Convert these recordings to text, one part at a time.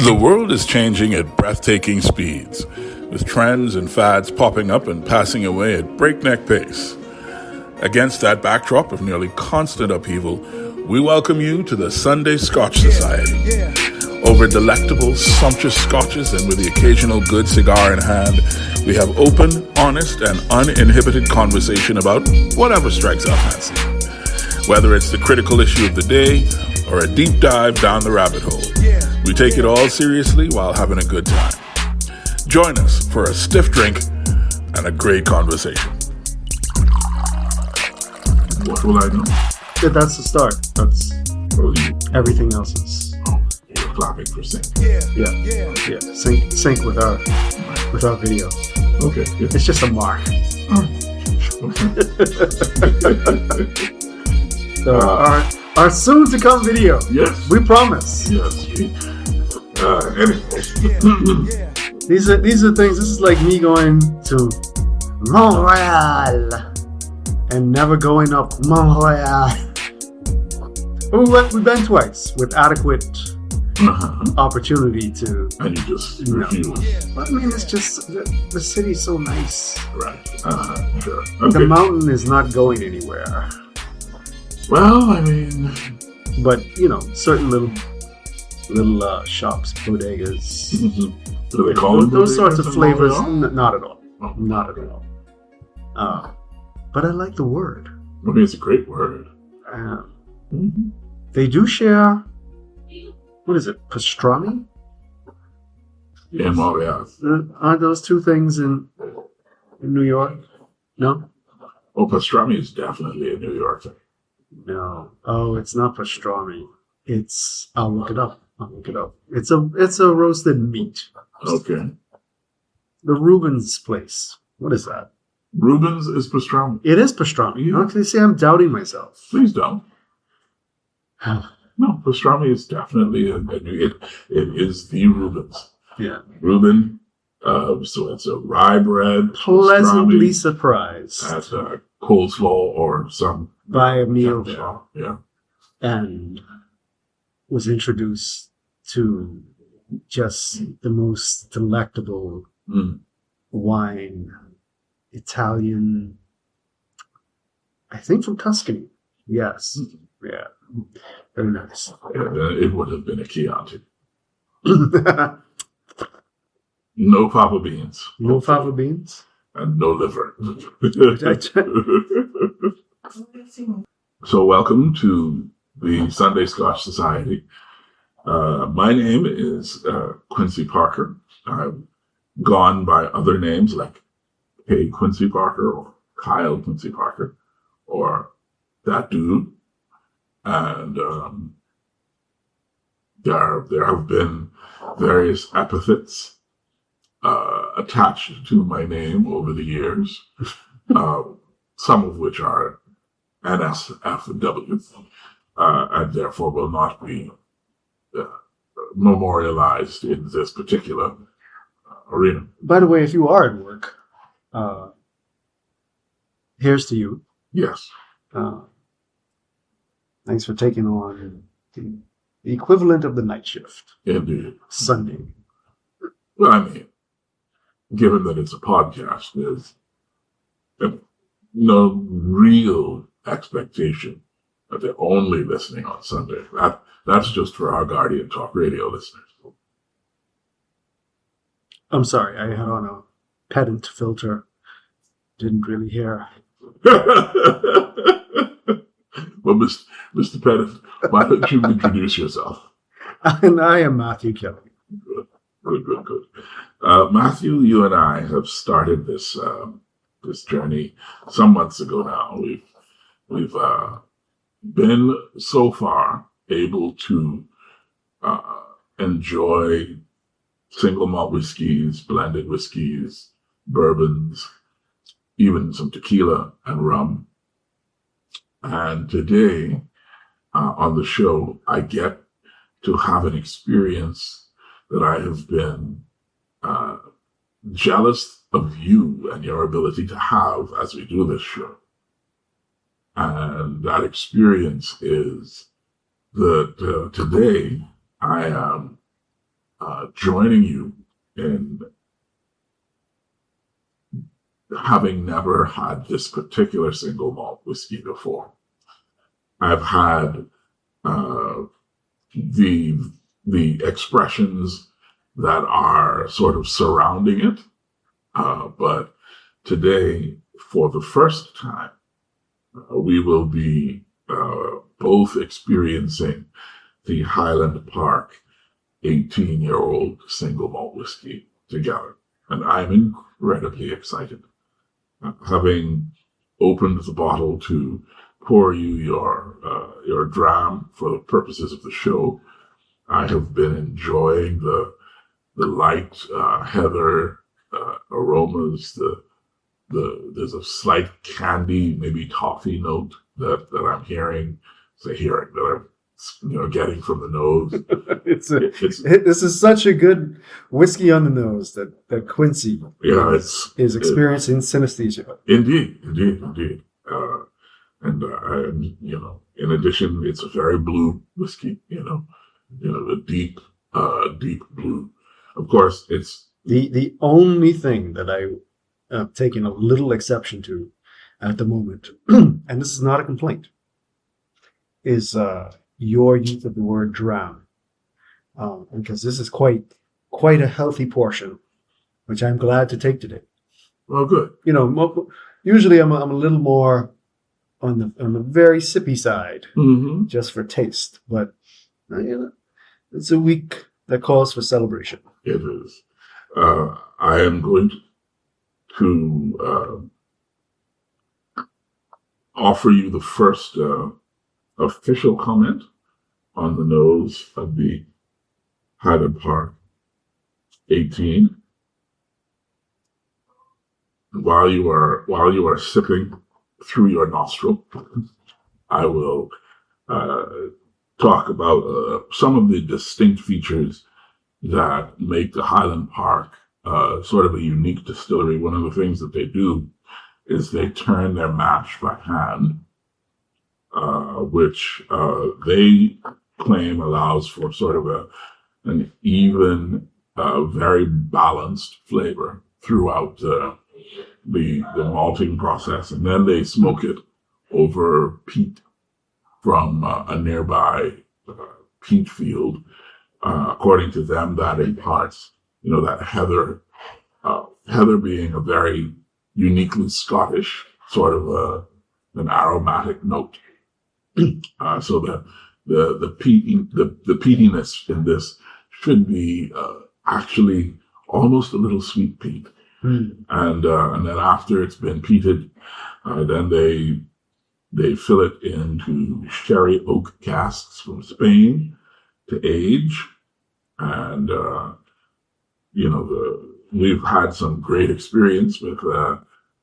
The world is changing at breathtaking speeds, with trends and fads popping up and passing away at breakneck pace. Against that backdrop of nearly constant upheaval, we welcome you to the Sunday Scotch Society. Over delectable, sumptuous scotches and with the occasional good cigar in hand, we have open, honest, and uninhibited conversation about whatever strikes our fancy. Whether it's the critical issue of the day or a deep dive down the rabbit hole, we take it all seriously while having a good time. Join us for a stiff drink and a great conversation. What will I do? Yeah, that's the start. That's everything else is. Oh, you're clapping for sync. Yeah. Sync with our video. Okay. Yeah. It's just a mark. So our soon to come video. Yes. We promise. Yes. Anyway. These are things. This is like me going to Montreal and never going up Montreal. We've been twice with adequate opportunity to. And you just refuse. But I mean, it's just the city's so nice. Right. Sure. Okay. The mountain is not going anywhere. Well, I mean, but certain little shops, bodegas. Mm-hmm. Do they call them those sorts of flavors? Not at all. Oh. Not at all. But I like the word. I mean, it's a great word. They do share. What is it? Pastrami? In Montreal. Aren't those two things in New York? No. Oh, pastrami is definitely a New York thing. No. Oh, it's not pastrami. It's. I'll look it up. It's a roasted meat. Okay. The Reuben's place. What is that? Reuben's is pastrami. It is pastrami. Yeah. Actually, see, I'm doubting myself. Please don't. No, pastrami is definitely it is the Reuben's. Yeah. Reuben. So it's a rye bread. Pleasantly surprised. At coleslaw or some. By a meal there. Yeah. And was introduced to just the most delectable wine, Italian, I think from Tuscany. Yes. Yeah. Very nice. It would have been a Chianti. No fava beans. No fava beans? And no liver. So welcome to the Sunday Scotch Society. My name is Quincy Parker. I've gone by other names like Hey Quincy Parker or Kyle Quincy Parker or that dude. And there have been various epithets attached to my name over the years, some of which are NSFW, and therefore will not be memorialized in this particular arena. By the way, if you are at work, here's to you. Yes. Thanks for taking on the equivalent of the night shift. Indeed. Sunday. Well, I mean, given that it's a podcast, there's no real expectation that they're only listening on Sunday. That's just for our Guardian Talk Radio listeners. I'm sorry, I had on a pedant filter. Didn't really hear. Well, Mr. Pettit, why don't you introduce yourself? And I am Matthew Kelly. Good. Matthew, you and I have started this journey some months ago now. We've been so far able to enjoy single malt whiskeys, blended whiskeys, bourbons, even some tequila and rum. And today on the show, I get to have an experience that I have been jealous of you and your ability to have as we do this show. And that experience is that today I am joining you in having never had this particular single malt whiskey before. I've had the expressions that are sort of surrounding it, but today, for the first time, we will be both experiencing the Highland Park 18-year-old single malt whiskey together. And I'm incredibly excited. Having opened the bottle to pour you your dram for the purposes of the show, I have been enjoying the light heather aromas. There's a slight candy, maybe toffee note that I'm hearing. That I'm getting from the nose. This is such a good whiskey on the nose that Quincy is experiencing synesthesia. Indeed. And in addition, it's a very blue whiskey. The deep blue. Of course, it's the only thing that I'm taking a little exception to at the moment, and this is not a complaint, is your use of the word dram, because this is quite a healthy portion, which I'm glad to take today. Well, good. Usually I'm a little more on the very sippy side, just for taste, but it's a week that calls for celebration. It is. I am going to offer you the first official comment on the nose of the Highland Park 18. While you are sipping through your nostril, I will talk about some of the distinct features that make the Highland Park sort of a unique distillery. One of the things that they do is they turn their mash by hand, which they claim allows for sort of an even, very balanced flavor throughout the malting process. And then they smoke it over peat from a nearby peat field. According to them, that imparts, that heather being a very uniquely Scottish sort of an aromatic note. So the peatiness in this should be actually almost a little sweet peat. And then after it's been peated, then they fill it into sherry oak casks from Spain to age. And we've had some great experience with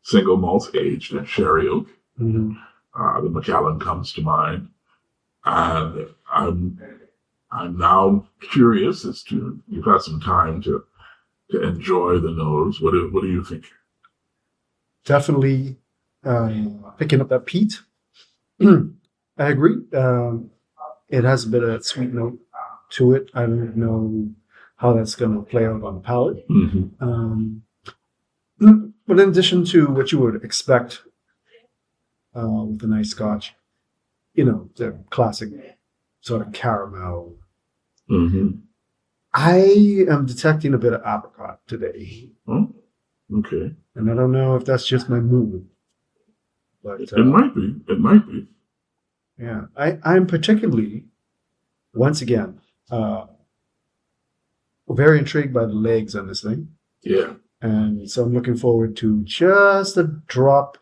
single malts aged in sherry oak. The Macallan comes to mind, and I'm now curious as to, you've had some time to enjoy the nose. What do you think? Definitely picking up that peat. I agree. It has a bit of sweet note to it. I don't know how that's going to play out on the palate. But in addition to what you would expect with a nice Scotch, the classic sort of caramel. I am detecting a bit of apricot today. Oh, okay. And I don't know if that's just my mood. But it might be. It might be. Yeah. I'm particularly, once again, very intrigued by the legs on this thing. Yeah. And so I'm looking forward to just a drop,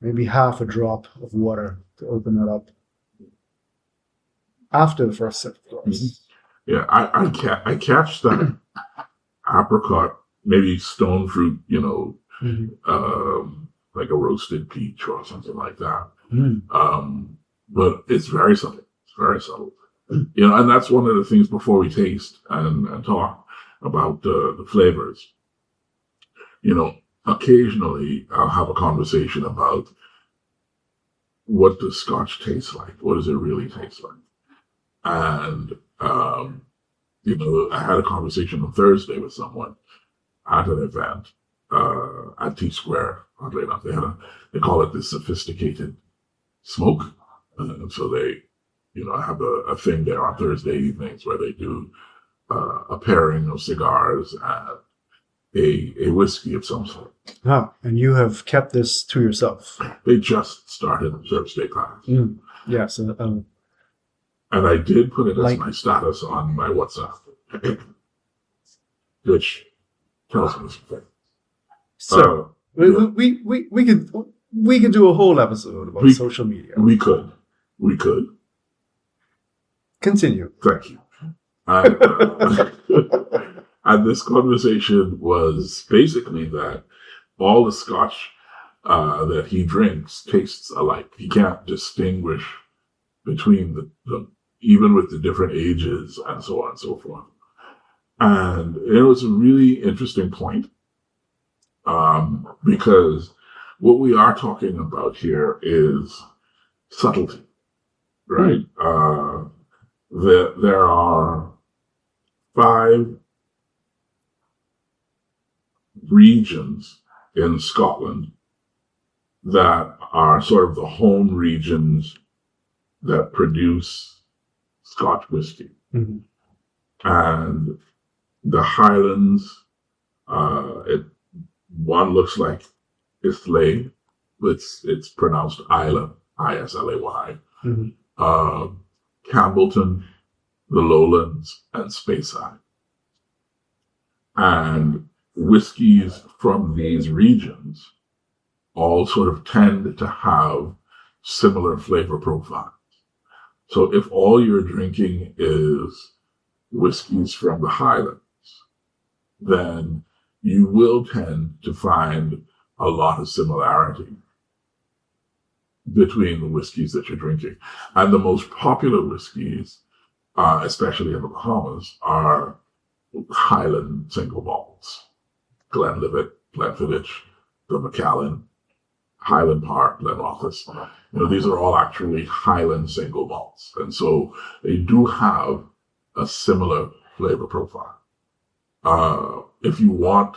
maybe half a drop of water to open it up after the first sip, of course. Yeah, I catch that apricot, maybe stone fruit, like a roasted peach or something like that. But it's very subtle. It's very subtle. And that's one of the things before we taste and talk about the flavors. Occasionally I'll have a conversation about what does Scotch taste like? What does it really taste like? And, I had a conversation on Thursday with someone at an event at T Square. Oddly enough, they call it the sophisticated smoke. So they, have a thing there on Thursday evenings where they do a pairing of cigars and a whiskey of some sort. Oh, and you have kept this to yourself. They just started Thursday class. Yeah, so and I did put it as my status on my WhatsApp, which tells me something. So we could do a whole episode about social media. We could. Continue. Thank you. And this conversation was basically that all the Scotch that he drinks tastes alike. He can't distinguish between the even with the different ages and so on and so forth. And it was a really interesting point because what we are talking about here is subtlety, right? There are 5 regions in Scotland that are sort of the home regions that produce Scotch whiskey. Mm-hmm. And the Highlands, one looks like Islay, it's pronounced Isla, Islay. Mm-hmm. Campbellton, the Lowlands, and Speyside. And whiskeys from these regions all sort of tend to have similar flavor profiles. So if all you're drinking is whiskeys from the Highlands, then you will tend to find a lot of similarity between the whiskeys that you're drinking. And the most popular whiskeys, especially in the Bahamas, are Highland single malts. Glenlivet, Glenfiddich, the Macallan, Highland Park, Glenrothes. These are all actually Highland single malts. And so they do have a similar flavor profile. If you want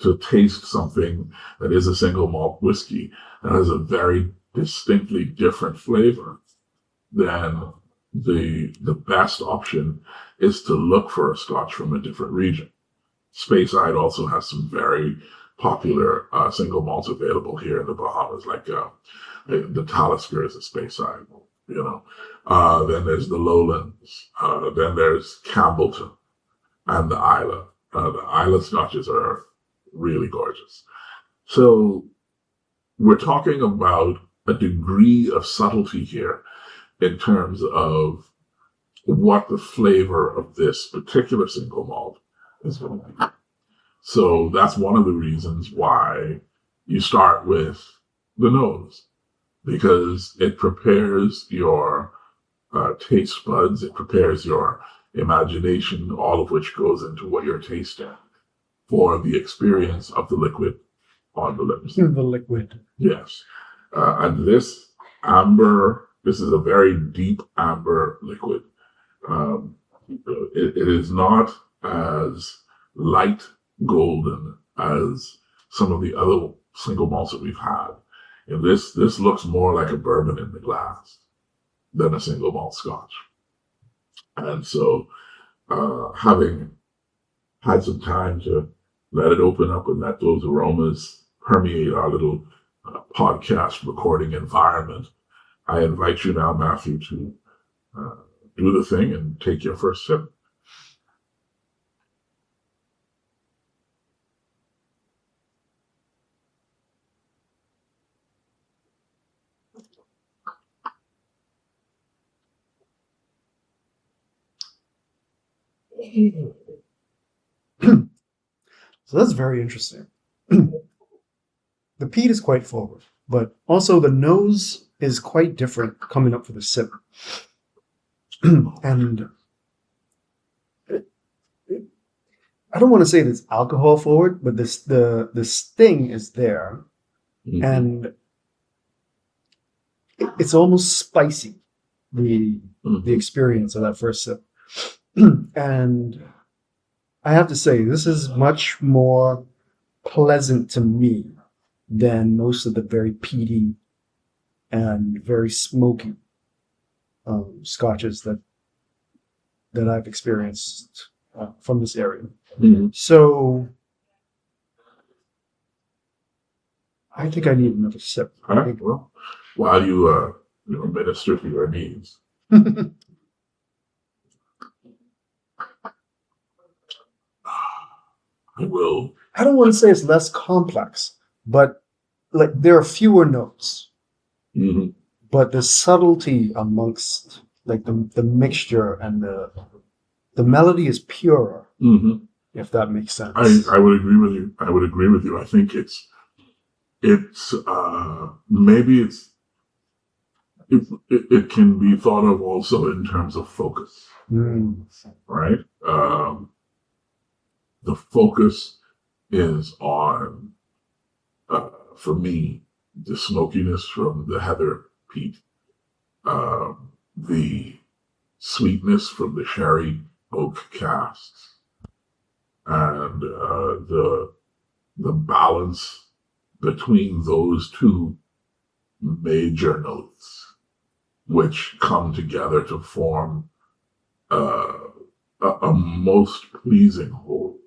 to taste something that is a single malt whiskey that has a very distinctly different flavor, then the best option is to look for a Scotch from a different region. Speyside also has some very popular single malts available here in the Bahamas, like the Talisker is a Speyside, then there's the Lowlands, then there's Campbellton and the Isla. The Isla Scotches are really gorgeous. So we're talking about a degree of subtlety here in terms of what the flavor of this particular single malt is going to be. So that's one of the reasons why you start with the nose, because it prepares your taste buds, it prepares your imagination, all of which goes into what you're tasting for the experience of the liquid on the lips. The liquid. Yes. And this amber, this is a very deep amber liquid. It is not as light golden as some of the other single malts that we've had. This looks more like a bourbon in the glass than a single malt Scotch. And so, having had some time to let it open up and let those aromas permeate our little podcast recording environment, I invite you now, Matthew, to do the thing and take your first sip. So that's very interesting. The peat is quite forward, but also the nose is quite different coming up for the sip. And I don't want to say it's alcohol forward, but the sting is there, mm-hmm. and it's almost spicy. The experience of that first sip. And I have to say, this is much more pleasant to me than most of the very peaty and very smoky scotches that I've experienced from this area. Mm-hmm. So I think I need another sip. All right. Well, while you minister to your needs, I will. I don't want to say it's less complex, but like there are fewer notes, Mm-hmm. but the subtlety amongst like the mixture and the melody is purer, Mm-hmm. if that makes sense. I would agree with you. I think maybe it can be thought of also in terms of focus, right? The focus is on, for me, the smokiness from the heather peat, the sweetness from the sherry oak casks, and the balance between those two major notes, which come together to form a most pleasing whole.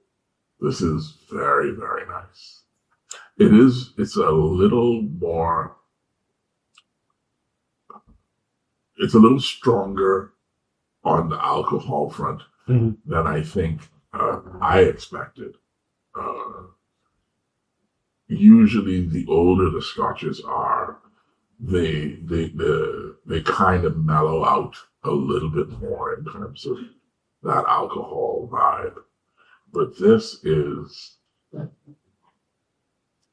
This is very, very nice. It's a little more, it's a little stronger on the alcohol front than I think I expected. Usually the older the scotches are, they kind of mellow out a little bit more in terms of that alcohol vibe. But this is,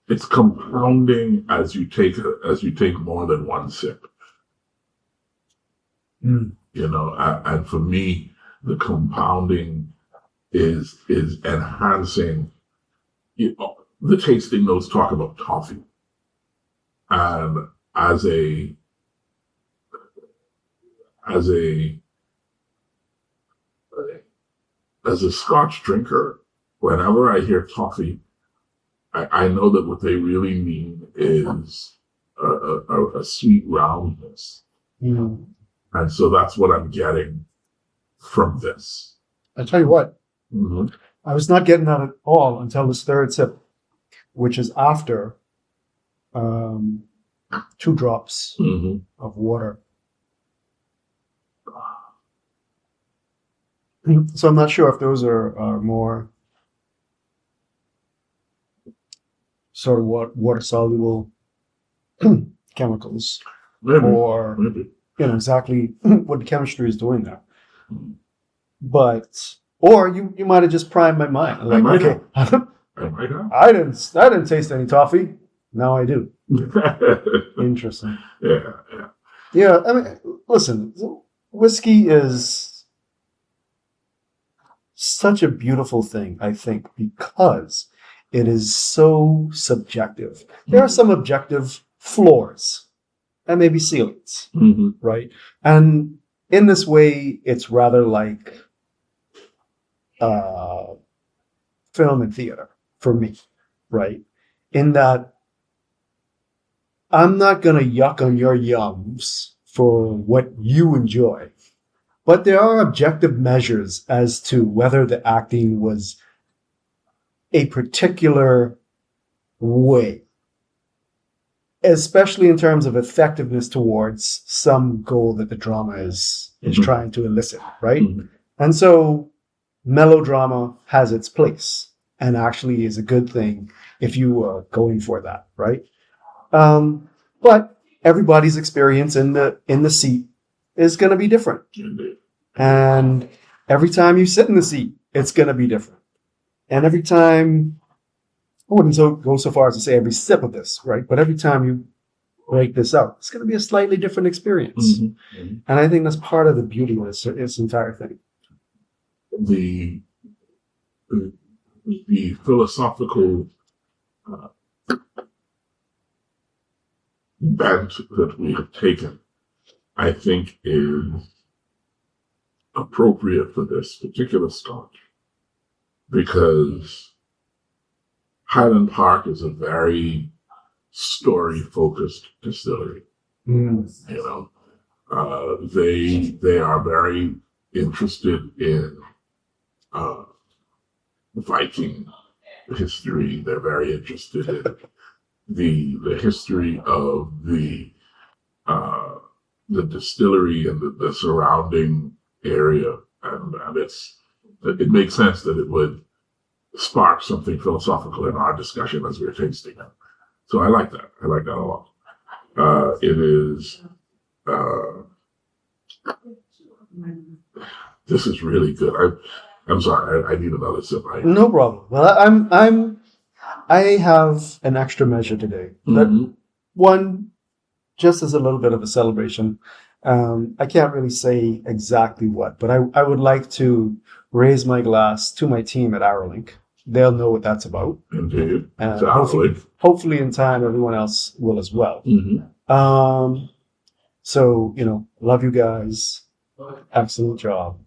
it's compounding as you take more than one sip. You know, and for me, the compounding is enhancing. You know, the tasting notes talk about toffee, and as a Scotch drinker, whenever I hear toffee, I know that what they really mean is a sweet roundness. And so that's what I'm getting from this. I tell you what, I was not getting that at all until this third sip, which is after 2 drops of water. So I'm not sure if those are more sort of water soluble chemicals, or you know exactly what the chemistry is doing there. But or you might have just primed my mind. Like, okay, I didn't taste any toffee. Now I do. Interesting. Yeah. I mean, listen, whiskey is such a beautiful thing, I think, because it is so subjective. There are some objective floors and maybe ceilings, right? And in this way, it's rather like film and theater for me, right? In that I'm not going to yuck on your yums for what you enjoy. But there are objective measures as to whether the acting was a particular way, especially in terms of effectiveness towards some goal that the drama is trying to elicit, right? And so melodrama has its place and actually is a good thing if you are going for that, right? But everybody's experience in the seat is going to be different. And every time you sit in the seat, it's going to be different. And every time, I wouldn't go so far as to say every sip of this, right? But every time you break this out, it's going to be a slightly different experience. And I think that's part of the beauty of this entire thing. The philosophical bent that we have taken, I think, is appropriate for this particular Scotch because Highland Park is a very story-focused distillery. You know, they are very interested in Viking history. They're very interested in the history of the distillery and the surrounding area, and it makes sense that it would spark something philosophical in our discussion as we're tasting it. So I like that. I like that a lot. It is. This is really good. I'm sorry. I need another sip. No problem. Well, I have an extra measure today. Mm-hmm. One, just as a little bit of a celebration. I can't really say exactly what, but I would like to raise my glass to my team at Arrowlink. They'll know what that's about. Indeed. Hopefully in time, everyone else will as well. Mm-hmm. So, love you guys. Excellent job.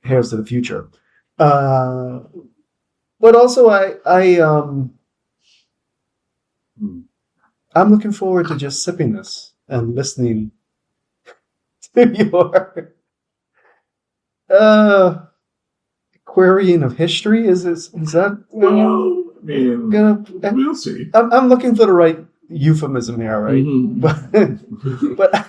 Here's to the future. But also I'm looking forward to just sipping this and listening to your querying of history. Is that we'll see. I'm looking for the right euphemism here, right? Mm-hmm. But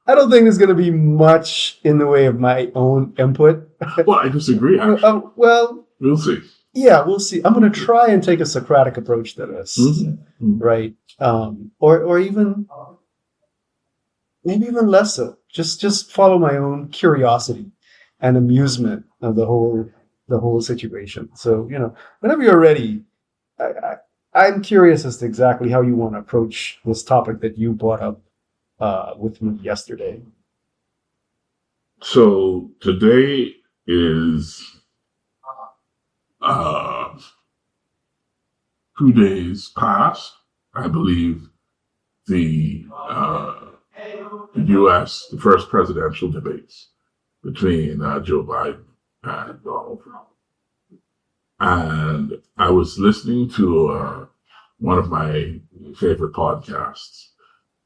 I don't think there's going to be much in the way of my own input. Well, I disagree, actually. Well, we'll see. Yeah, we'll see. I'm going to try and take a Socratic approach to this, right? Or even maybe even less so. Just follow my own curiosity and amusement of the whole situation. So whenever you're ready, I'm curious as to exactly how you want to approach this topic that you brought up with me yesterday. So today is 2 days past, I believe, the U.S. the first presidential debates between Joe Biden and Donald Trump. And I was listening to one of my favorite podcasts,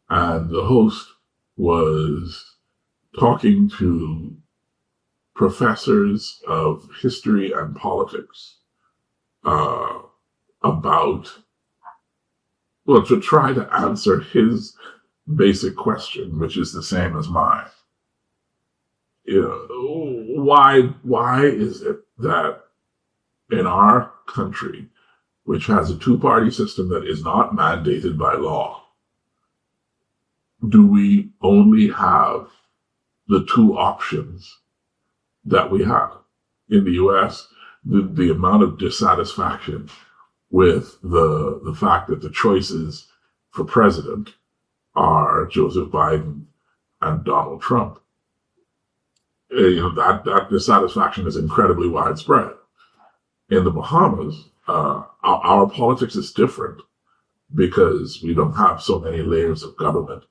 and the host was talking to professors of history and politics to try to answer his basic question, which is the same as mine. Why is it that in our country, which has a two-party system that is not mandated by law, do we only have the two options that we have? In the U.S., the amount of dissatisfaction with the fact that the choices for president are Joseph Biden and Donald Trump. That dissatisfaction is incredibly widespread. In the Bahamas, our politics is different because we don't have so many layers of government,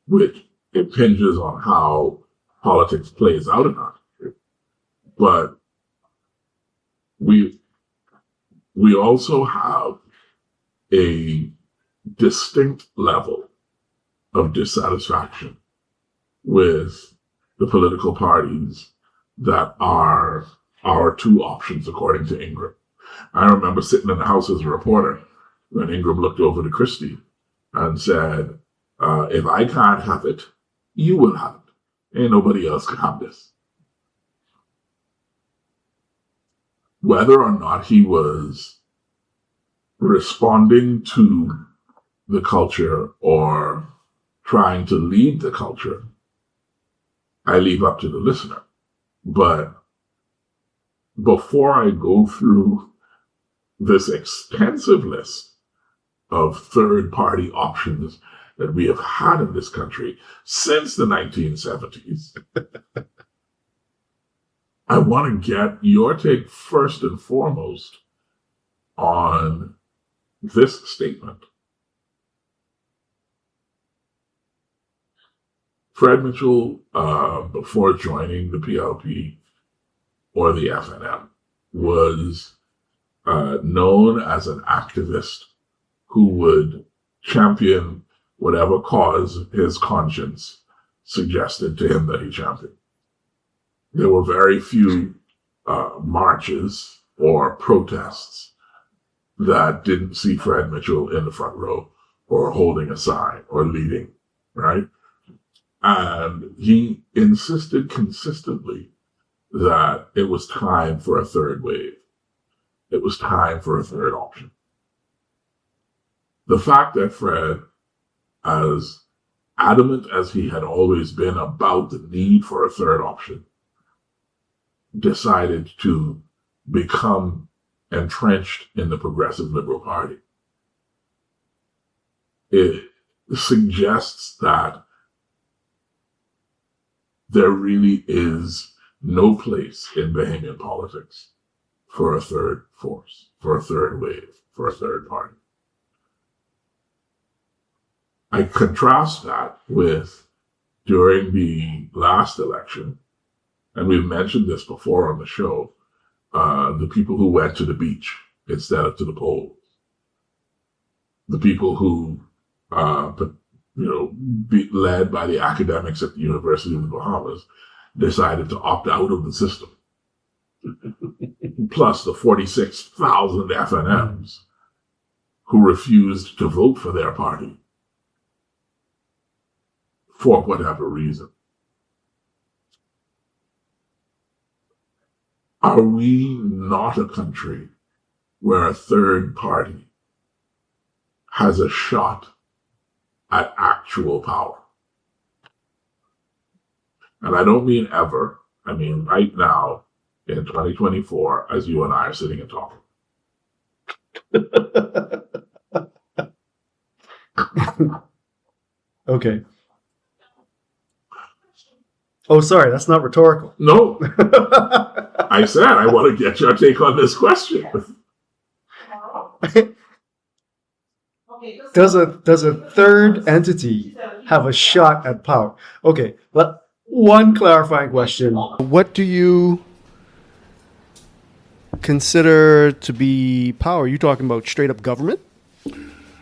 which impinges on how politics plays out in our country. But we also have a distinct level of dissatisfaction with the political parties that are our two options, according to Ingram. I remember sitting in the House as a reporter when Ingram looked over to Christie and said, if I can't have it, you will have it. Ain't nobody else can have this. Whether or not he was responding to the culture or trying to lead the culture, I leave up to the listener. But before I go through this extensive list of third-party options that we have had in this country since the 1970s, I want to get your take first and foremost on this statement. Fred Mitchell, before joining the PLP or the FNM, was known as an activist who would champion whatever cause his conscience suggested to him that he championed. There were very few marches or protests that didn't see Fred Mitchell in the front row or holding a sign or leading, right? And he insisted consistently that it was time for a third wave. It was time for a third option. The fact that Fred, as adamant as he had always been about the need for a third option, decided to become entrenched in the Progressive Liberal Party, it suggests that there really is no place in Bahamian politics for a third force, for a third wave, for a third party. I contrast that with during the last election, and we've mentioned this before on the show, the people who went to the beach instead of to the polls, the people who, led by the academics at the University of the Bahamas, decided to opt out of the system. Plus the 46,000 FNMs who refused to vote for their party for whatever reason. Are we not a country where a third party has a shot at actual power? And I don't mean ever. I mean right now in 2024, as you and I are sitting and talking. Okay. Oh, sorry, that's not rhetorical. No. I said I want to get your take on this question. Does a third entity have a shot at power? Okay, one clarifying question. What do you consider to be power? Are you talking about straight up government?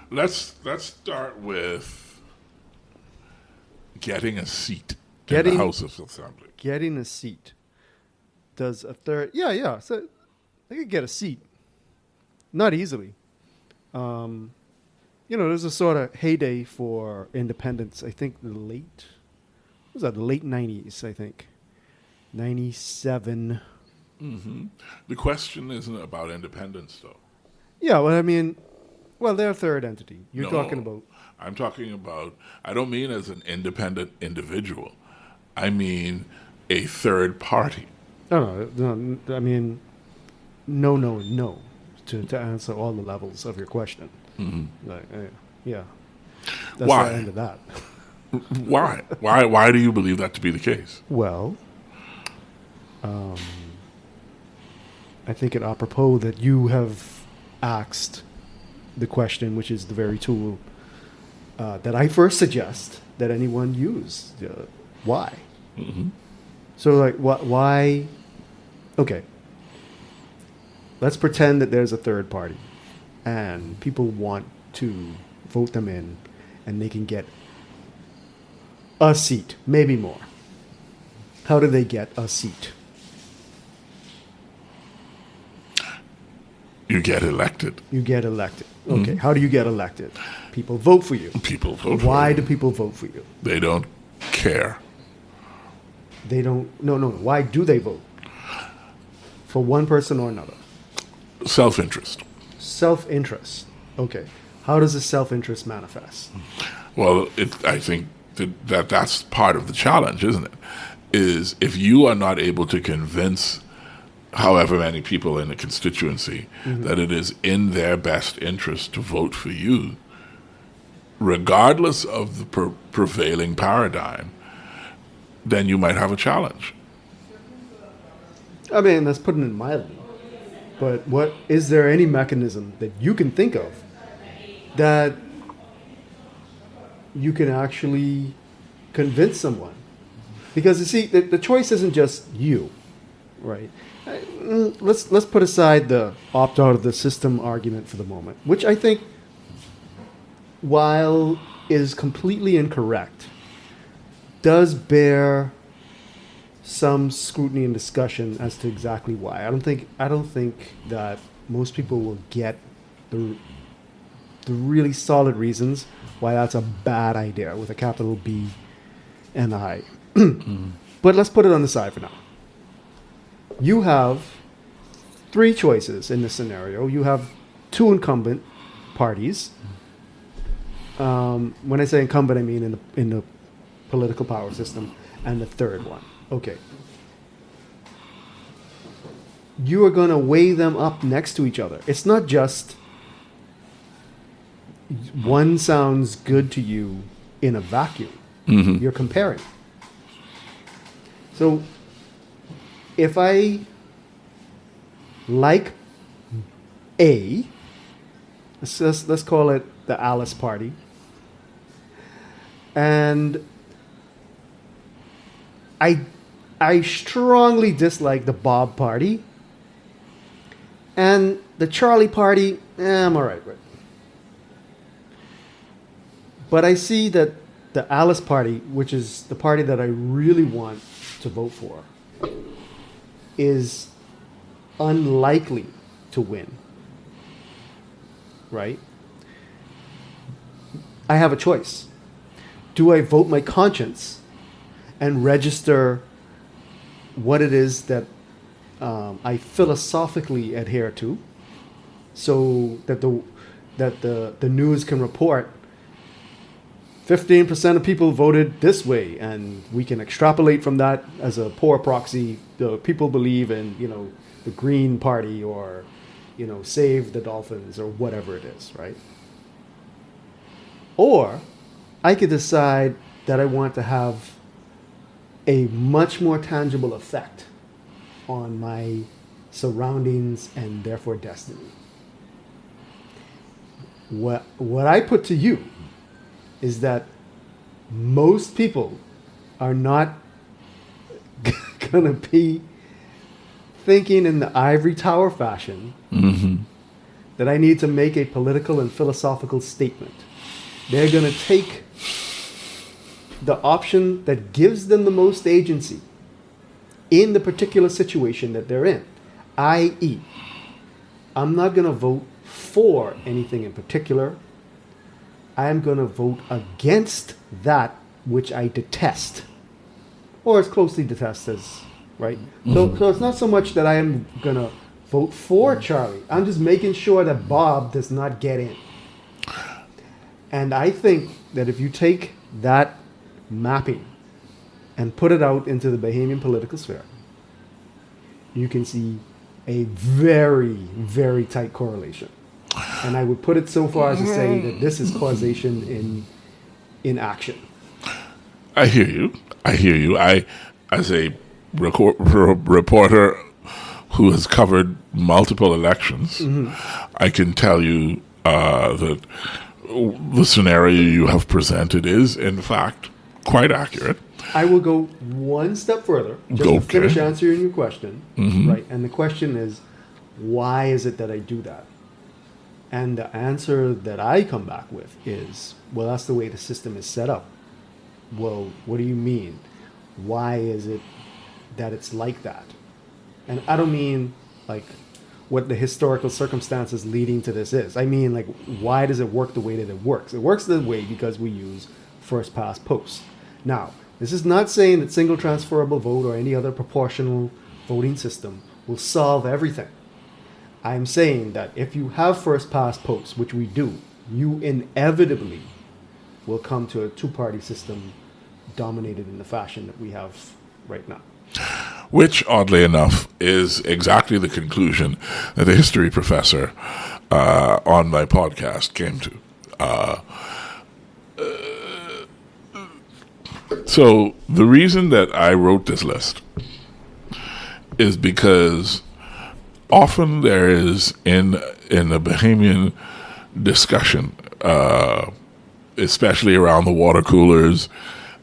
Let's start with getting a seat in the House of Assembly. Getting a seat. Does a third? Yeah. So they could get a seat, not easily. There's a sort of heyday for independence. I think the late 90s. I think 97. Mm-hmm. The question isn't about independence, though. Yeah, well, they're a third entity. You're talking about. I'm talking about. I don't mean as an independent individual. I mean a third party. No. I mean, no. To answer all the levels of your question. Mm-hmm. Yeah. That's Why? the end of that. Why? Why do you believe that to be the case? Well, I think it apropos that you have asked the question, which is the very tool that I first suggest that anyone use. Why? Mm-hmm. So, why? Okay. Let's pretend that there's a third party, and people want to vote them in, and they can get a seat, maybe more. How do they get a seat? You get elected. Okay. Mm-hmm. How do you get elected? People vote for you. People vote for you. Why do people vote for you? They don't care. They don't. No. Why do they vote? For one person or another? Self-interest. Self-interest. Okay. How does the self-interest manifest? Well, I think that's part of the challenge, isn't it? Is if you are not able to convince however many people in the constituency that it is in their best interest to vote for you, regardless of the prevailing paradigm, then you might have a challenge. I mean, that's putting it mildly. But is there any mechanism that you can think of that you can actually convince someone. Because you see, the choice isn't just you, right? Let's put aside the opt out of the system argument for the moment, which I think, while is completely incorrect, does bear some scrutiny and discussion as to exactly why. I don't think that most people will get the really solid reasons why that's a bad idea with a capital B and I. But let's put it on the side for now. You have three choices in this scenario. You have two incumbent parties. When I say incumbent, I mean in the political power system, and the third one. Okay. You are going to weigh them up next to each other. It's not just one sounds good to you in a vacuum. Mm-hmm. You're comparing. So if I like A, let's call it the Alice Party, and I strongly dislike the Bob Party, and the Charlie Party, I'm all right with. But I see that the Alice Party, which is the party that I really want to vote for, is unlikely to win. Right? I have a choice. Do I vote my conscience and register what it is that I philosophically adhere to, so that the news can report 15% of people voted this way, and we can extrapolate from that as a poor proxy. The people believe in, the Green Party, or, Save the Dolphins, or whatever it is, right? Or I could decide that I want to have a much more tangible effect on my surroundings and therefore destiny. What I put to you is that most people are not going to be thinking in the ivory tower fashion that I need to make a political and philosophical statement. They're going to take the option that gives them the most agency in the particular situation that they're in, i.e., I'm not going to vote for anything in particular. I'm going to vote against that which I detest, or as closely detest as, right? So it's not so much that I am going to vote for Charlie. I'm just making sure that Bob does not get in. And I think that if you take that mapping and put it out into the Bahamian political sphere, you can see a very, very tight correlation. And I would put it so far as to say that this is causation in action. I hear you. I, as a reporter who has covered multiple elections, I can tell you that the scenario you have presented is, in fact, quite accurate. I will go one step further, just to finish answering your question. Right? And the question is, why is it that I do that? And the answer that I come back with is, well, that's the way the system is set up. Well, what do you mean? Why is it that it's like that? And I don't mean like what the historical circumstances leading to this is. I mean, like, why does it work the way that it works? It works the way because we use first past post. Now, this is not saying that single transferable vote or any other proportional voting system will solve everything. I'm saying that if you have first past post, which we do, you inevitably will come to a two-party system dominated in the fashion that we have right now. Which, oddly enough, is exactly the conclusion that a history professor on my podcast came to. So the reason that I wrote this list is because often there is in the Bahamian discussion, especially around the water coolers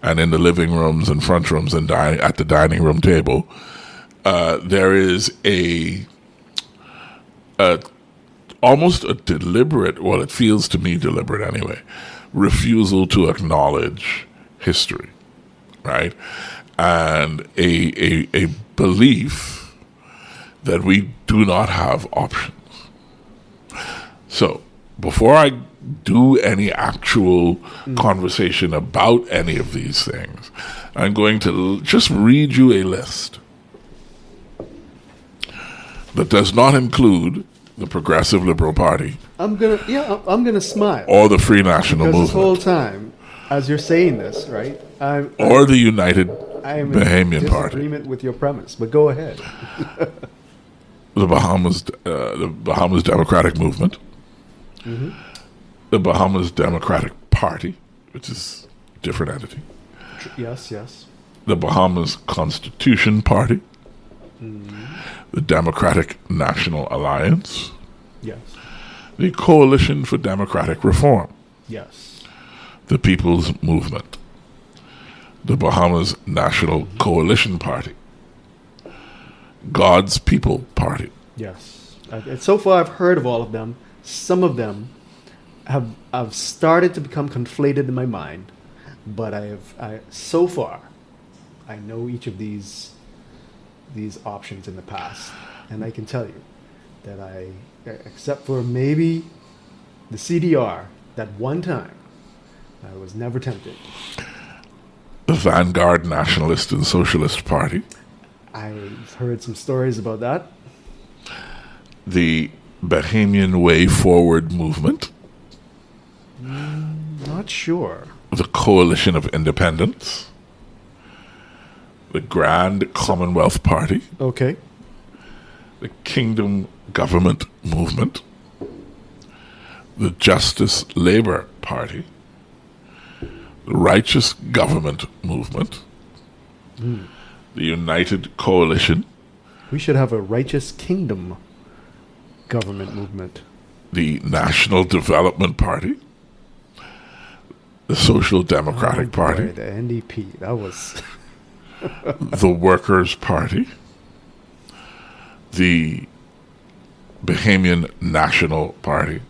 and in the living rooms and front rooms and at the dining room table, there is a almost a deliberate, well, it feels to me deliberate anyway, refusal to acknowledge history, right? And a belief that we do not have options. So, before I do any actual conversation about any of these things, I'm going to just read you a list that does not include the Progressive Liberal Party I'm gonna smile. or the Free National Because this whole Movement time, as you're saying this, right, or the United I'm Bahamian in Party, disagreement with your premise, but go ahead. the Bahamas Democratic Movement, the Bahamas Democratic Party, which is a different entity, Yes. the Bahamas Constitution Party, the Democratic National Alliance, Yes. the Coalition for Democratic Reform, Yes. the People's Movement, the Bahamas National Coalition Party, God's People Party. Yes. So far, I've heard of all of them. Some of them have started to become conflated in my mind, but so far, I know each of these options in the past, and I can tell you that except for maybe the CDR, that one time, I was never tempted. The Vanguard Nationalist and Socialist Party, I've heard some stories about that. the Bahamian Way Forward Movement, Not sure. the Coalition of Independence, the Grand Commonwealth Party, Okay. the Kingdom Government Movement, the Justice Labour Party, the Righteous Government Movement, the United Coalition, We should have a righteous kingdom government movement. the National Development Party, the Social Democratic Party, Boy, the NDP. That was the Workers' Party, the Bahamian National Party,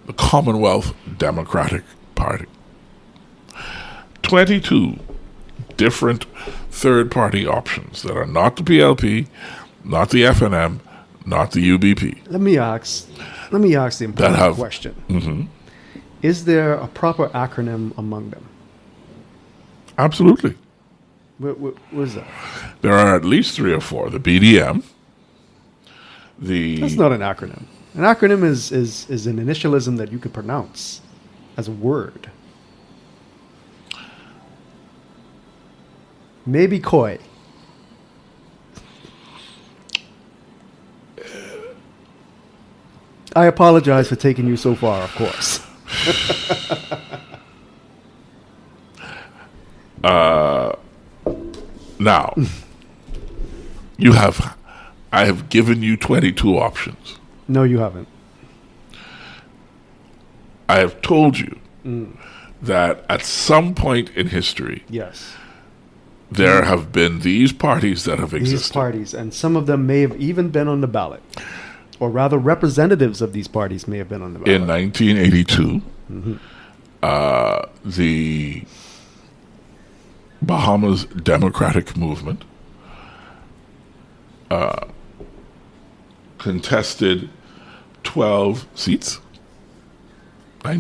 the Commonwealth Democratic Party. 22 different third-party options that are not the PLP, not the FNM, not the UBP. Let me ask the important question. Is there a proper acronym among them? Absolutely. What is that? There are at least 3 or 4. The BDM, That's not an acronym. An acronym is an initialism that you could pronounce as a word. Maybe COI. I apologize for taking you so far, of course. Now, I have given you 22 options. No, you haven't. I have told you that at some point in history, Yes. there have been these parties that have These existed. parties, and some of them may have even been on the ballot. Or rather, representatives of these parties may have been on the ballot. In 1982, the Bahamas Democratic Movement contested 12 seats.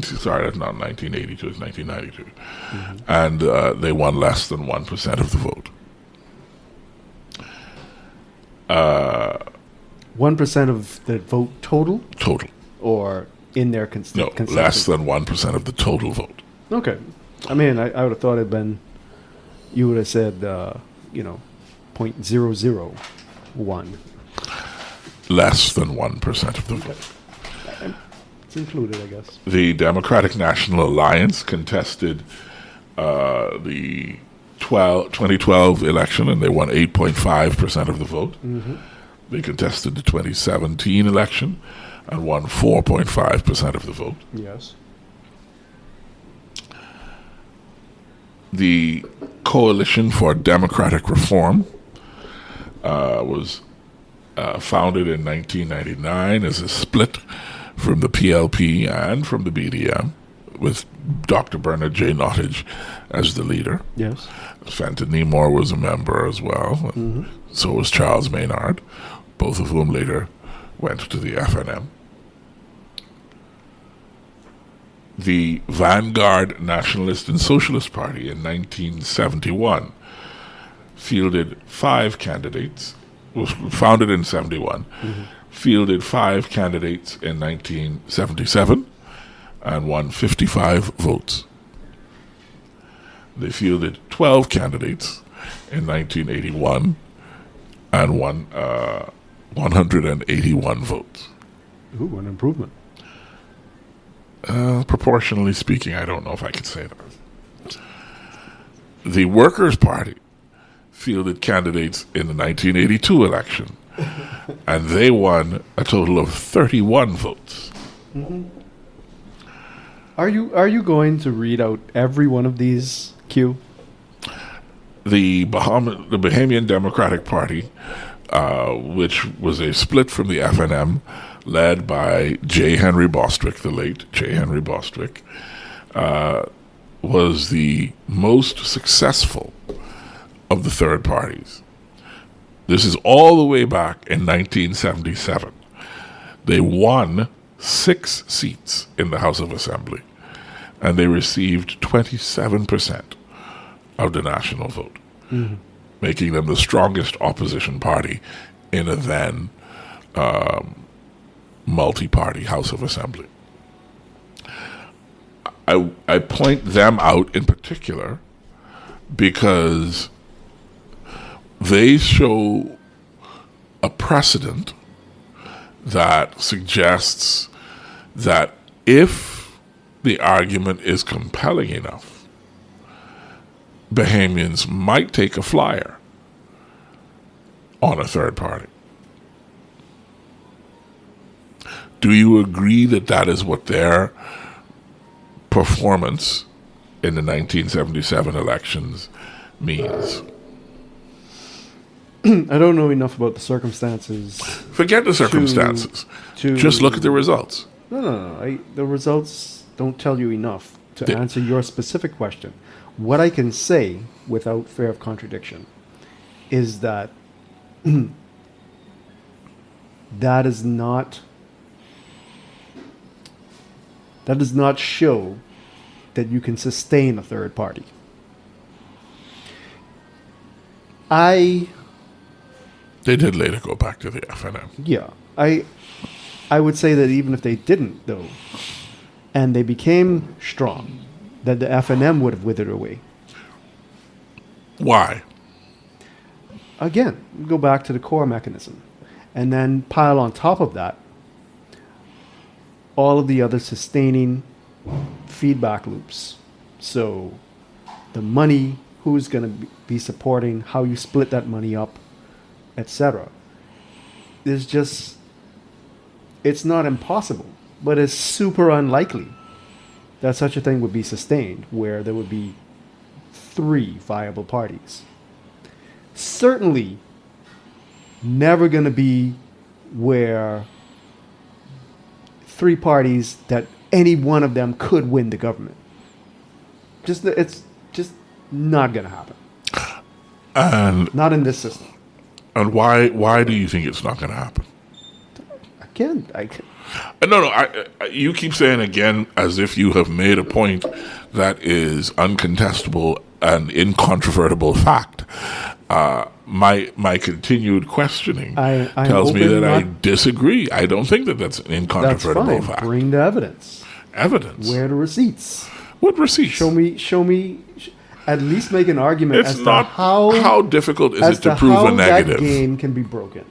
Sorry, that's not 1982, it's 1992. And they won less than 1% of the vote. 1% of the vote total? Total. Or in their No, less than 1% of the total vote. Okay. I mean, I would have thought it'd been, you would have said, 0.001. Less than 1% of the vote. It's included, I guess. The Democratic National Alliance contested the 2012 election, and they won 8.5% of the vote. They contested the 2017 election and won 4.5% of the vote. Yes. The Coalition for Democratic Reform was founded in 1999 as a split from the PLP and from the BDM, with Dr. Bernard J. Nottage as the leader. Yes. Fenton Nemore was a member as well. Mm-hmm. So was Charles Maynard, both of whom later went to the FNM. The Vanguard Nationalist and Socialist Party in 1971 fielded 5 candidates, was founded in 71, fielded 5 candidates in 1977 and won 55 votes. They fielded 12 candidates in 1981 and won 181 votes. Ooh, an improvement. Proportionally speaking, I don't know if I could say that. The Workers' Party fielded candidates in the 1982 election, and they won a total of 31 votes. Mm-hmm. Are you going to read out every one of these, Q? The Bahamian Democratic Party, which was a split from the FNM, led by J. Henry Bostwick, the late J. Henry Bostwick, was the most successful of the third parties. This is all the way back in 1977. They won 6 seats in the House of Assembly, and they received 27% of the national vote, making them the strongest opposition party in a then multi-party House of Assembly. I point them out in particular because they show a precedent that suggests that if the argument is compelling enough, Bahamians might take a flyer on a third party. Do you agree that that is what their performance in the 1977 elections means? I don't know enough about the circumstances. Forget the circumstances. Just look at the results. No. The results don't tell you enough to answer your specific question. What I can say, without fear of contradiction, is that that does not show that you can sustain a third party. They did later go back to the FNM. Yeah. I would say that even if they didn't, though, and they became strong, that the FNM would have withered away. Why? Again, go back to the core mechanism. And then pile on top of that all of the other sustaining feedback loops. So the money, who's going to be supporting, how you split that money up, etc. It's not impossible, but it's super unlikely that such a thing would be sustained, where there would be 3 viable parties. Certainly never going to be where 3 parties that any one of them could win the government. It's just not going to happen. And not in this system. And why do you think it's not going to happen? Again, No. You keep saying again as if you have made a point that is uncontestable and incontrovertible fact. My continued questioning tells me that I disagree. I don't think that that's an incontrovertible fact. Bring the evidence. Evidence. Where are the receipts? What receipts? Show me. At least make an argument as to how difficult is it to prove a negative. That game can be broken.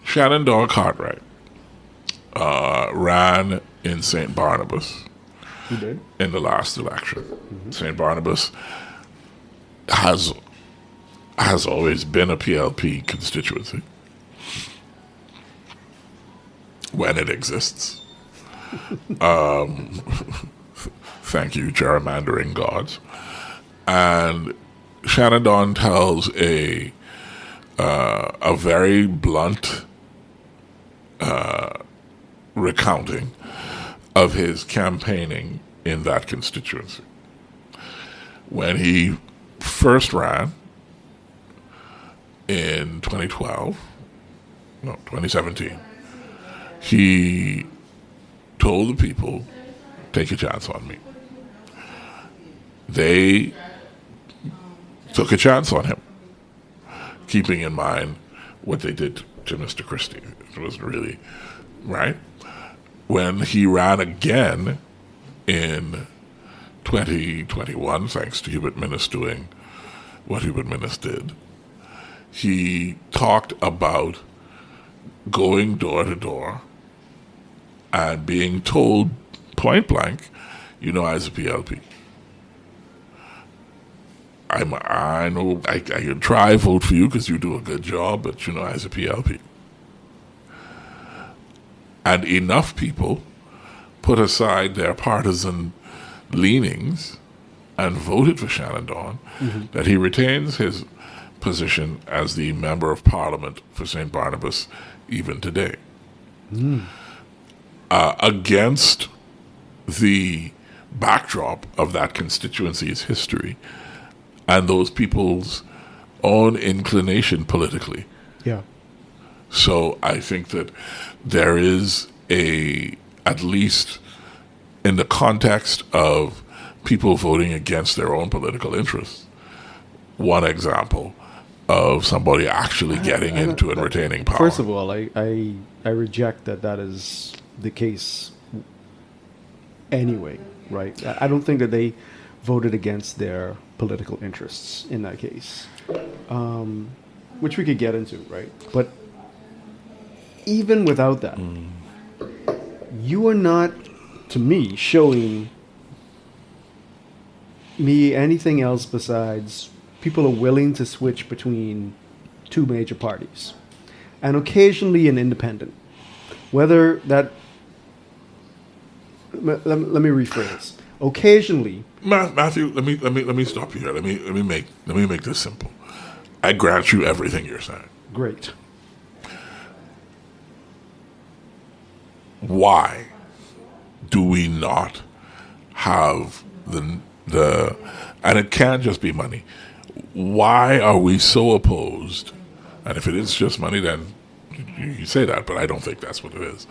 Shannon Dog Cartwright ran in St. Barnabas. He did? In the last election. Mm-hmm. St. Barnabas has always been a PLP constituency when it exists. Thank you, gerrymandering gods. And Shannon Don tells a very blunt recounting of his campaigning in that constituency. When he first ran in 2017, he told the people, take a chance on me. They took a chance on him, keeping in mind what they did to Mr. Christie. It was really, right? When he ran again in 2021, thanks to Hubert Minnis doing what Hubert Minnis did, he talked about going door to door and being told point blank, you know, as a PLP, I know I can try vote for you because you do a good job, but you know, as a PLP. And enough people put aside their partisan leanings and voted for Shannon Don that he retains his position as the Member of Parliament for St. Barnabas even today. Against the backdrop of that constituency's history and those people's own inclination politically. Yeah. So I think that there is at least in the context of people voting against their own political interests, one example of somebody actually getting into and retaining power. First of all, I reject that is the case anyway, right? I don't think that they voted against their political interests in that case, which we could get into, right? But even without that, you are not, to me, showing me anything else besides people are willing to switch between two major parties and occasionally an independent. Whether that, let me rephrase. Occasionally, Matthew, let me stop you here. Let me make this simple. I grant you everything you're saying. Great. Why do we not have the and it can't just be money. Why are we so opposed? And if it is just money, then you say that, but I don't think that's what it is.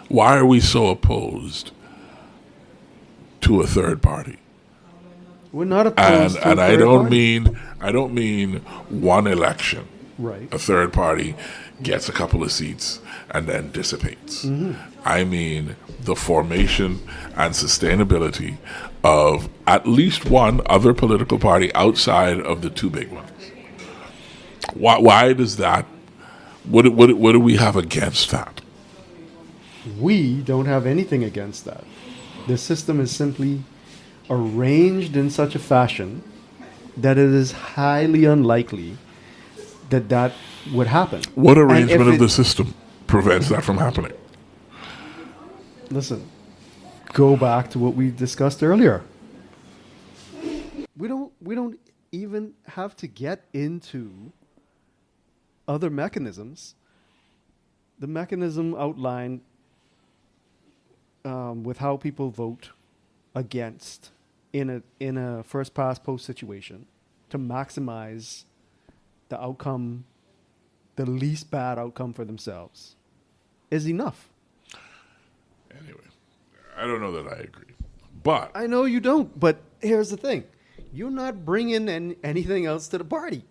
Why are we so opposed to a third party? We're not opposed to and a third party. I don't mean one election. Right. A third party gets a couple of seats and then dissipates. I mean the formation and sustainability of at least one other political party outside of the two big ones. Why does that? What do we have against that? We don't have anything against that. The system is simply arranged in such a fashion that it is highly unlikely that would happen. What arrangement of the system prevents that from happening? Listen, go back to what we discussed earlier. We don't even have to get into other mechanisms. The mechanism outlined with how people vote against in a first past post situation to maximize the outcome, the least bad outcome for themselves, is enough. Anyway, I don't know that I agree, but I know you don't. But here's the thing: you're not bringing anything else to the party.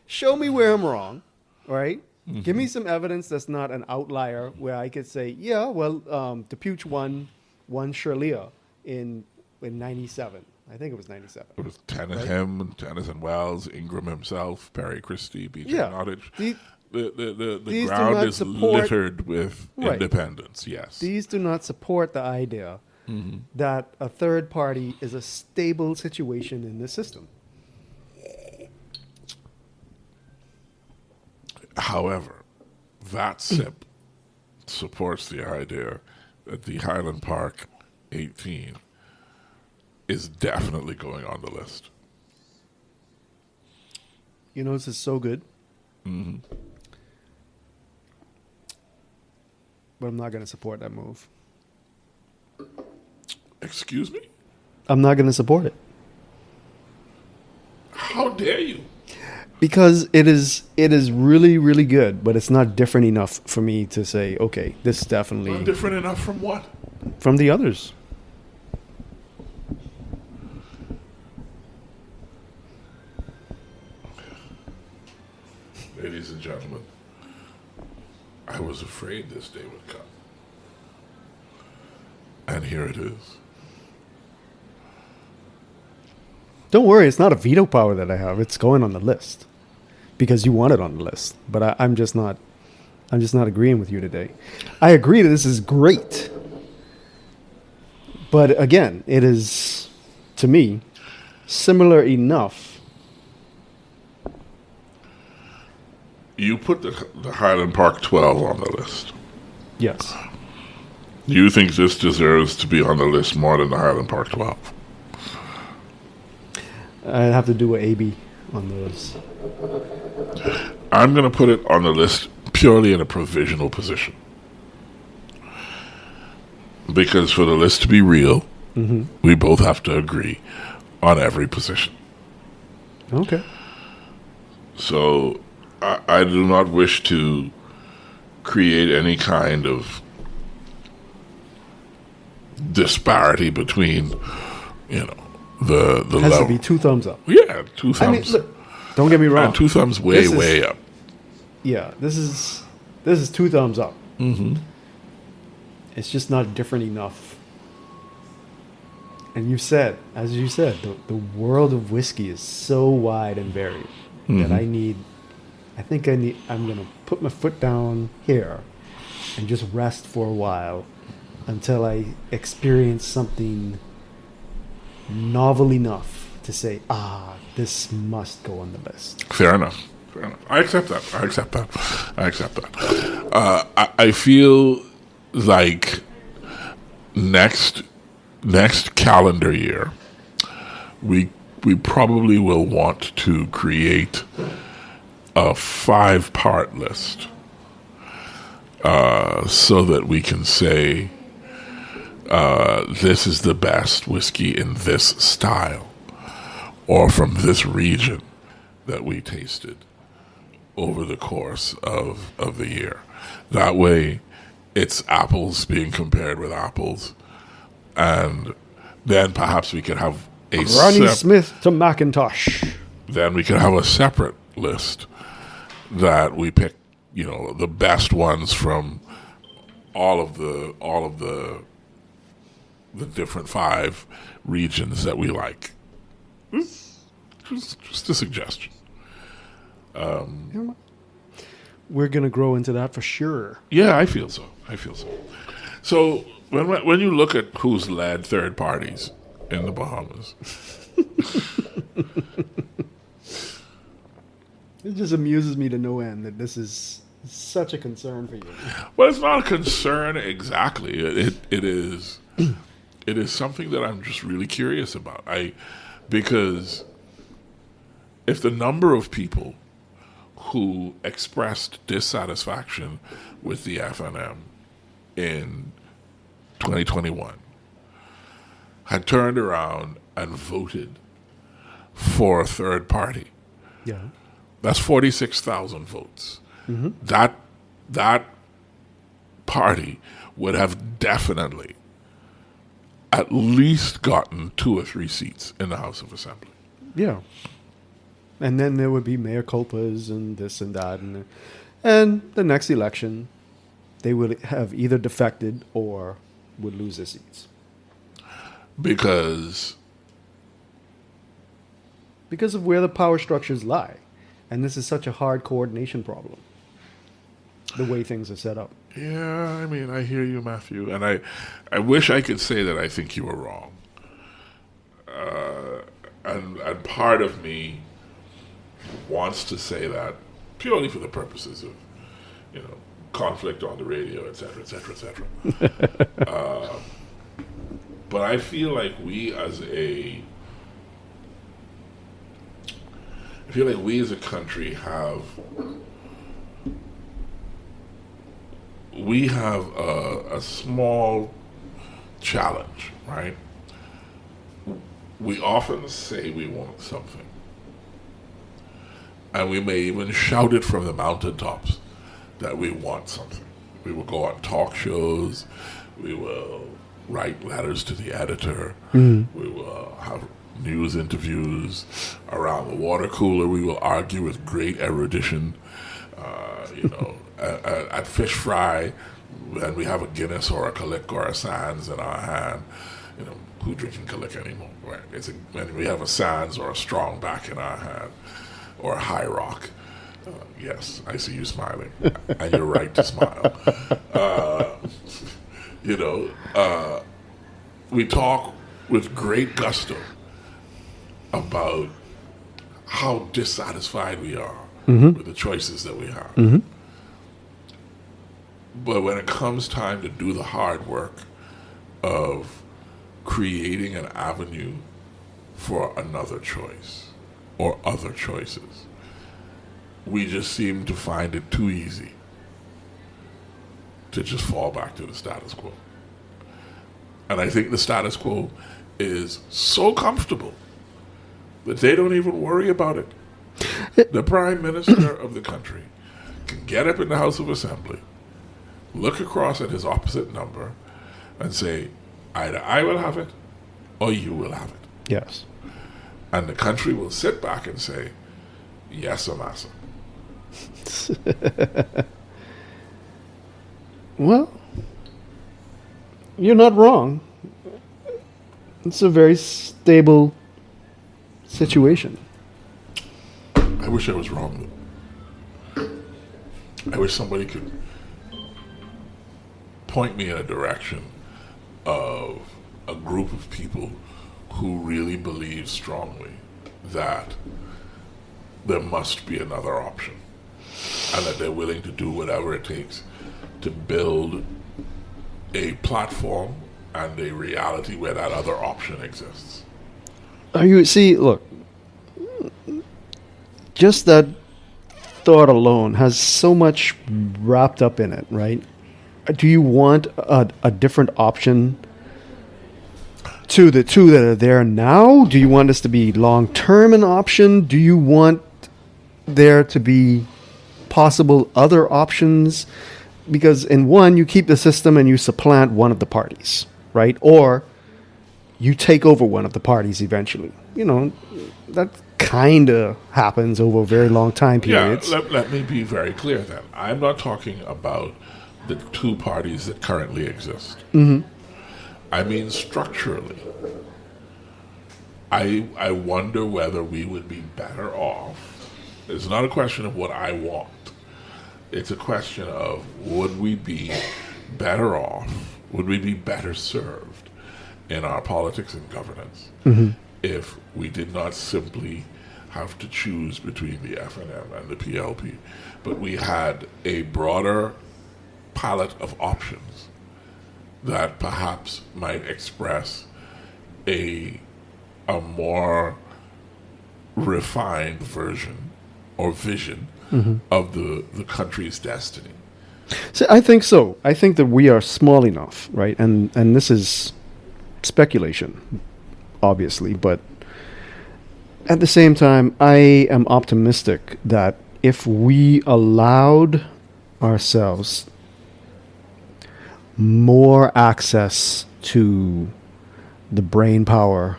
Show me where I'm wrong, all right? Mm-hmm. Give me some evidence that's not an outlier where I could say, yeah, well, DePuche won Shirley in 97. I think it was 97. It was Tennyson, Tennyson Wells, Ingram himself, Perry Christie, B.J. Nottage. The ground is littered with independents, yes. These do not support the idea that a third party is a stable situation in the system. However, that SIP supports the idea that the Highland Park 18 is definitely going on the list. You know, this is so good. Mm-hmm. But I'm not going to support that move. Excuse me? I'm not going to support it. How dare you? Because it is really, really good, but it's not different enough for me to say, okay, this is definitely... Not different enough from what? From the others. Ladies and gentlemen, I was afraid this day would come. And here it is. Don't worry, it's not a veto power that I have. It's going on the list. Because you want it on the list. But I'm just not agreeing with you today. I agree that this is great. But again, it is, to me, similar enough. You put the Highland Park 12 on the list. Yes. Do you think this deserves to be on the list more than the Highland Park 12? I'd have to do an A-B on those. I'm going to put it on the list purely in a provisional position. Because for the list to be real, we both have to agree on every position. Okay. So I do not wish to create any kind of disparity between, the It has level. to be 2 thumbs up. Yeah, 2 thumbs. I mean, look, don't get me wrong. And 2 thumbs way up. Yeah, this is 2 thumbs up. Mm-hmm. It's just not different enough. And as you said, the world of whiskey is so wide and varied that I'm going to put my foot down here and just rest for a while until I experience something novel enough to say, this must go on the list. Fair enough. I accept that. I feel like next calendar year, we probably will want to create a 5-part list so that we can say this is the best whiskey in this style or from this region that we tasted over the course of the year. That way, it's apples being compared with apples, and then perhaps we could have a Granny Smith to Macintosh. Then we could have a separate list that we pick, the best ones from all of the different 5 regions that we like. Just a suggestion. We're going to grow into that for sure. Yeah, I feel so. So when you look at who's led third parties in the Bahamas, it just amuses me to no end that this is such a concern for you. Well, it's not a concern exactly. It is something that I'm just really curious about. Because if the number of people who expressed dissatisfaction with the FNM in 2021 had turned around and voted for a third party, that's 46,000 votes. Mm-hmm. That party would have definitely at least gotten 2 or 3 seats in the House of Assembly. Yeah. And then there would be mea culpas and this and that. And the next election, they would have either defected or would lose their seats. Because of where the power structures lie. And this is such a hard coordination problem, the way things are set up. Yeah, I mean, I hear you, Matthew. And I wish I could say that I think you were wrong. And part of me wants to say that purely for the purposes of, conflict on the radio, et cetera, et cetera, et cetera. But I feel like we as a country have a small challenge, right? We often say we want something, and we may even shout it from the mountaintops that we want something. We will go on talk shows, we will write letters to the editor, we will have news interviews around the water cooler, we will argue with great erudition, at fish fry, and we have a Guinness or a Kalik or a Sands in our hand. Who drinking Kalik anymore? Right? And we have a Sands or a Strongback in our hand, or a High Rock. Yes, I see you smiling, and you're right to smile. We talk with great gusto about how dissatisfied we are with the choices that we have. But when it comes time to do the hard work of creating an avenue for another choice or other choices, we just seem to find it too easy to just fall back to the status quo. And I think the status quo is so comfortable that they don't even worry about it. The Prime Minister of the country can get up in the House of Assembly, look across at his opposite number, and say, either I will have it or you will have it. Yes. And the country will sit back and say, yes, massa. Well, you're not wrong. It's a very stable situation. I wish I was wrong. I wish somebody could point me in a direction of a group of people who really believe strongly that there must be another option, and that they're willing to do whatever it takes to build a platform and a reality where that other option exists. Look, just that thought alone has so much wrapped up in it, right? Do you want a different option to the two that are there now? Do you want this to be long-term an option? Do you want there to be possible other options? Because in one, you keep the system and you supplant one of the parties, right? Or you take over one of the parties eventually. That kind of happens over very long time periods. Yeah, let me be very clear then. I'm not talking about the two parties that currently exist. I mean structurally. I wonder whether we would be better off. It's not a question of what I want. It's a question of, would we be better off? Would we be better served in our politics and governance if we did not simply have to choose between the FNM and the PLP, but we had a broader palette of options that perhaps might express a more refined version or vision of the country's destiny? So I think so. I think that we are small enough, right? And this is speculation, obviously, but at the same time, I am optimistic that if we allowed ourselves more access to the brain power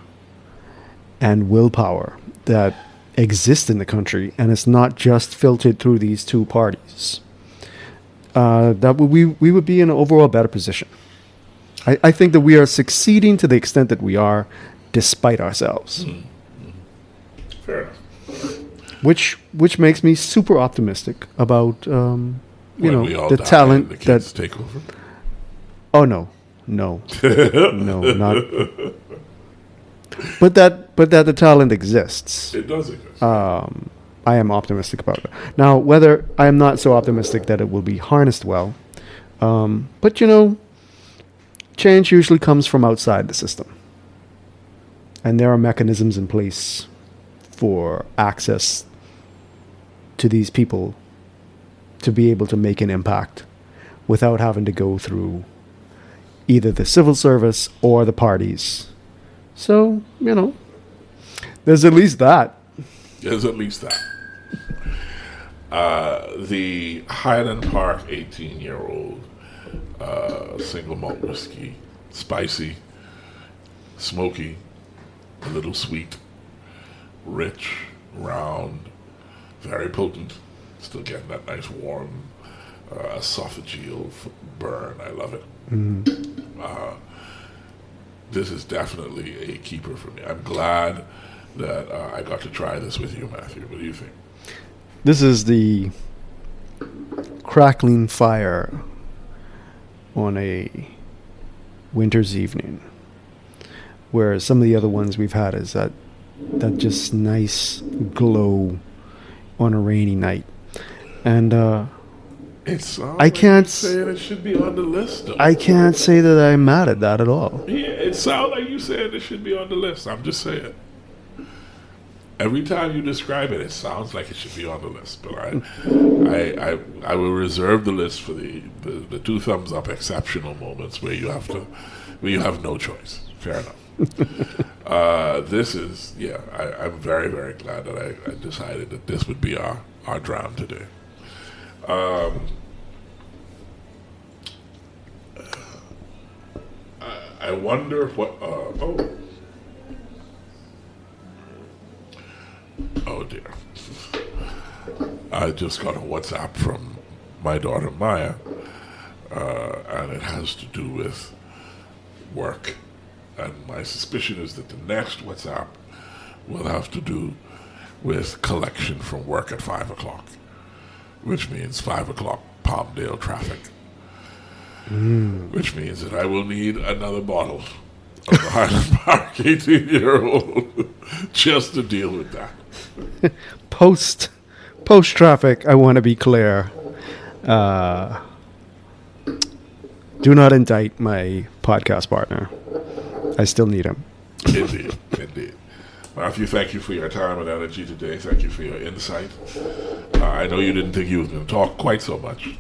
and willpower that exist in the country, and it's not just filtered through these two parties, that we would be in an overall better position. I think that we are succeeding to the extent that we are, despite ourselves. Fair enough. Which makes me super optimistic about the talent the kids take over. Oh no, no, not. But that the talent exists. It does exist. I am optimistic about it. Now, whether I am not so optimistic that it will be harnessed well, but change usually comes from outside the system. And there are mechanisms in place for access to these people to be able to make an impact without having to go through either the civil service or the parties. So, there's at least that. There's at least that. The Highland Park 18-year-old single malt whiskey, spicy, smoky, a little sweet, rich, round, very potent, still getting that nice warm esophageal burn. I love it. This is definitely a keeper for me. I'm glad that I got to try this with you, Matthew. What do you think? This is the crackling fire on a winter's evening, whereas some of the other ones we've had is that just nice glow on a rainy night. And I can't say it should be on the list, though. I can't say that I'm mad at that at all. Yeah, it sounds like you said it should be on the list. I'm just saying. Every time you describe it, it sounds like it should be on the list. But I will reserve the list for the two thumbs up exceptional moments where you have no choice. Fair enough. This is I'm very, very glad that I decided that this would be our dram today. I wonder what. Oh dear. I just got a WhatsApp from my daughter Maya, and it has to do with work. And my suspicion is that the next WhatsApp will have to do with collection from work at 5 o'clock, which means 5 o'clock Palmdale traffic. Which means that I will need another bottle of the Highland Park 18-year-old just to deal with that. Post traffic, I want to be clear. Do not indict my podcast partner. I still need him. Indeed. Matthew, thank you for your time and energy today. Thank you for your insight. I know you didn't think you was going to talk quite so much,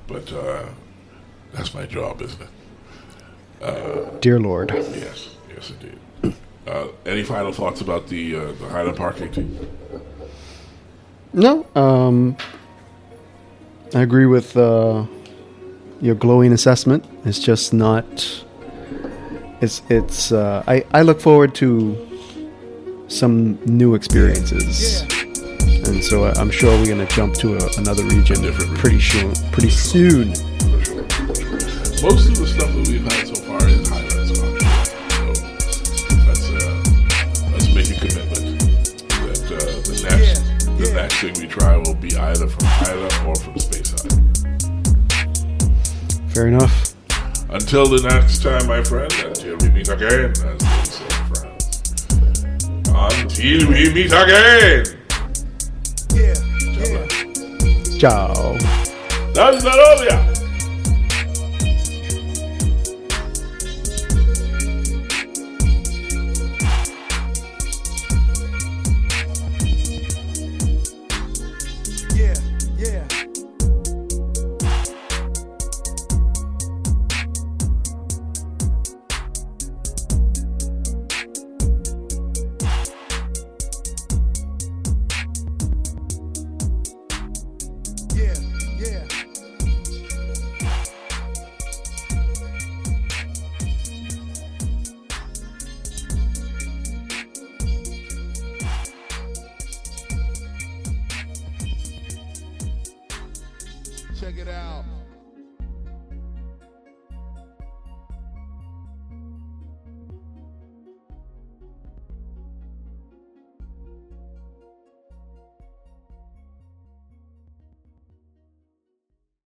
but that's my job, isn't it? Dear Lord. Yes, indeed. Any final thoughts about the Highland Park 18? No. I agree with your glowing assessment. It's just not. It's. I look forward to some new experiences, and so I'm sure we're going to jump to another region pretty soon. Most of the stuff that we've had so far is Highland Scotch. So let's make a commitment that the next thing we try will be either from Highland or from Speyside. Fair enough. Until the next time, my friend, until we meet again, as they say, friends. Until we meet again. Ciao. Dan zdrowie. Check it out.